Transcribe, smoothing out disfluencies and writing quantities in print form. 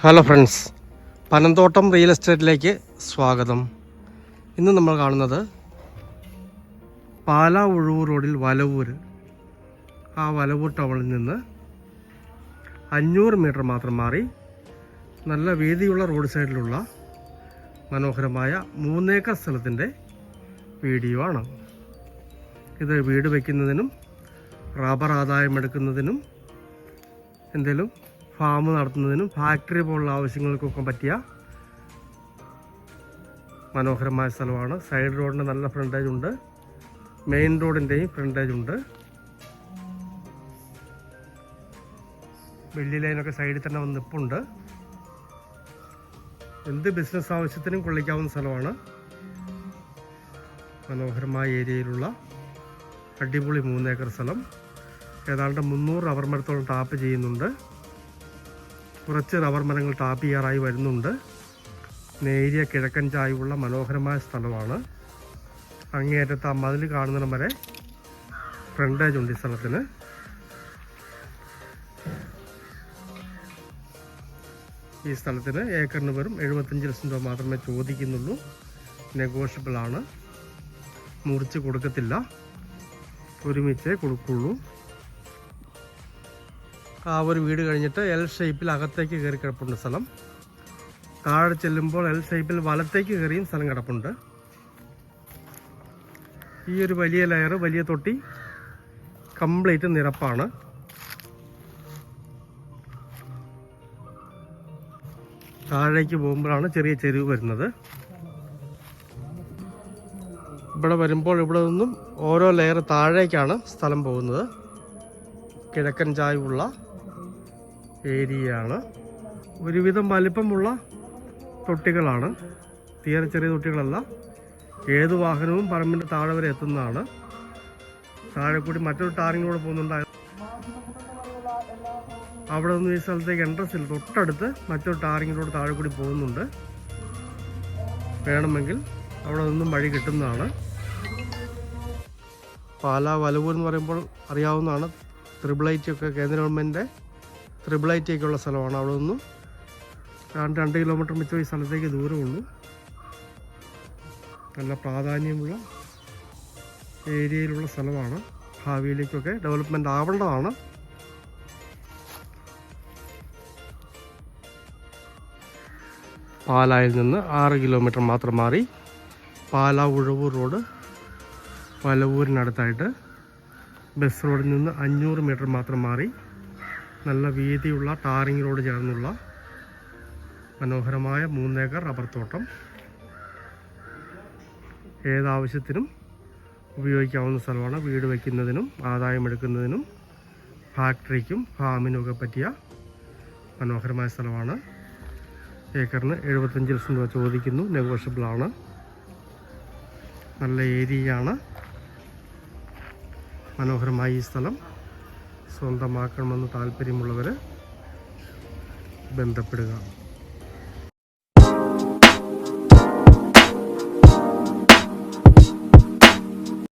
Hello friends, Panamthottam real എസ്റ്റേറ്റിലേക്ക് സ്വാഗതം. ഇന്ന് നമ്മൾ കാണുന്നത് പാലാ ഉഴവൂർ റോഡിൽ വലവൂർ, ആ വലവൂർ ടൗണിൽ നിന്ന് 500 മീറ്റർ മാത്രം മാറി നല്ല വീതിയുള്ള റോഡ് സൈഡിലുള്ള മനോഹരമായ 3 ഏക്കർ സ്ഥലത്തിൻ്റെ വീഡിയോ ആണ്. ഇത് വീട് വയ്ക്കുന്നതിനും റബ്ബർ ആദായമെടുക്കുന്നതിനും എന്തെങ്കിലും ഫാം നടത്തുന്നതിനും ഫാക്ടറി പോലുള്ള ആവശ്യങ്ങൾക്കൊക്കെ പറ്റിയ മനോഹരമായ സ്ഥലമാണ്. സൈഡ് റോഡിന് നല്ല ഫ്രണ്ടേജ് ഉണ്ട്, മെയിൻ റോഡിൻ്റെയും ഫ്രണ്ടേജ് ഉണ്ട്. വലിയ ലൈനൊക്കെ സൈഡിൽ തന്നെ വന്ന് നിൽപ്പുണ്ട്. എന്ത് ബിസിനസ് ആവശ്യത്തിനും കൊള്ളിക്കാവുന്ന സ്ഥലമാണ്. മനോഹരമായ ഏരിയയിലുള്ള അടിപൊളി 3 ഏക്കർ സ്ഥലം. ഏതാണ്ട് 300 റബ്ബർ മരത്തോളം ടാപ്പ് ചെയ്യുന്നുണ്ട്. കുറച്ച് റബ്ബർ മരങ്ങൾ ടാപ്പ് ചെയ്യാറായി വരുന്നുണ്ട്. നേരിയ കിഴക്കൻ ചായവുള്ള മനോഹരമായ സ്ഥലമാണ്. അങ്ങേയറ്റത്ത് ആ മതിൽ കാണുന്നിടം വരെ ഫ്രണ്ടേജ് ഉണ്ട് ഈ സ്ഥലത്തിന്. ഈ സ്ഥലത്തിന് ഏക്കറിന് വെറും 75 ലക്ഷം രൂപ മാത്രമേ ചോദിക്കുന്നുള്ളൂ. നെഗോഷ്യബിൾ ആണ്, മുറിച്ച് കൊടുക്കത്തില്ല, ഒരുമിച്ചേ കൊടുക്കുള്ളൂ. ആ ഒരു വീട് കഴിഞ്ഞിട്ട് എൽ ഷേപ്പിൽ അകത്തേക്ക് കയറി കിടപ്പുണ്ട് സ്ഥലം. താഴെ ചെല്ലുമ്പോൾ എൽ ഷേപ്പിൽ വലത്തേക്ക് കയറിയും സ്ഥലം കിടപ്പുണ്ട്. ഈ ഒരു വലിയ ലെയർ, വലിയ തൊട്ടി കംപ്ലീറ്റ് നിരപ്പാണ്. താഴേക്ക് പോകുമ്പോഴാണ് ചെറിയ ചെരിവ് വരുന്നത്. ഇവിടെ വരുമ്പോൾ ഇവിടെ നിന്നും ഓരോ ലെയർ താഴേക്കാണ് സ്ഥലം പോകുന്നത്. കിഴക്കൻ ചായവുള്ള ഏരിയയാണ്. ഒരുവിധം വലിപ്പമുള്ള തൊട്ടികളാണ്, തീരെ ചെറിയ തൊട്ടികളല്ല. ഏത് വാഹനവും പറമ്പിൻ്റെ താഴെ വരെ എത്തുന്നതാണ്. താഴെ കൂടി മറ്റൊരു ടാറിങ് കൂടെ പോകുന്നുണ്ട്. അവിടെ നിന്ന് ഈ സ്ഥലത്തേക്ക് എൻട്രൻസിൽ തൊട്ടടുത്ത് മറ്റൊരു ടാറിങ്ങിലൂടെ താഴെ കൂടി പോകുന്നുണ്ട്. വേണമെങ്കിൽ അവിടെ നിന്നും വഴി കിട്ടുന്നതാണ്. പാലാ വലവൂർ എന്ന് പറയുമ്പോൾ അറിയാവുന്നതാണ്. ത്രിബിൾ ഒക്കെ കേന്ദ്ര ഗവൺമെൻറ്റിൻ്റെ ത്രിബിൾ ഒക്കെയുള്ള സ്ഥലമാണ്. അവിടെ നിന്നും 2 കിലോമീറ്റർ മിച്ചം ഈ സ്ഥലത്തേക്ക് ദൂരമുള്ളൂ. നല്ല പ്രാധാന്യമുള്ള ഏരിയയിലുള്ള സ്ഥലമാണ്. ഭാവിയിലേക്കൊക്കെ ഡെവലപ്മെൻറ്റ് ആവേണ്ടതാണ്. പാലായിൽ നിന്ന് 6 കിലോമീറ്റർ മാത്രം മാറി പാലാ ഉഴവൂർ റോഡ് വലവൂരിനടുത്തായിട്ട് ബസ് റോഡിൽ നിന്ന് 500 മീറ്റർ മാത്രം മാറി നല്ല വീതിയുള്ള ടാറിങ് റോഡ് ചേർന്നുള്ള മനോഹരമായ 3 ഏക്കർ റബ്ബർ തോട്ടം. ഏതാവശ്യത്തിനും ഉപയോഗിക്കാവുന്ന സ്ഥലമാണ്. വീട് വയ്ക്കുന്നതിനും ആദായമെടുക്കുന്നതിനും ഫാക്ടറിക്കും ഫാമിനും ഒക്കെ പറ്റിയ മനോഹരമായ സ്ഥലമാണ്. ഏക്കറിന് 75 ലക്ഷം രൂപ ചോദിക്കുന്നു, നെഗോഷ്യബിളാണ്. നല്ല ഏരിയയാണ്. മനോഹരമായ ഈ സ്ഥലം സ്വന്തമാക്കണമെന്ന് താല്പര്യമുള്ളവർ ബന്ധപ്പെടുക.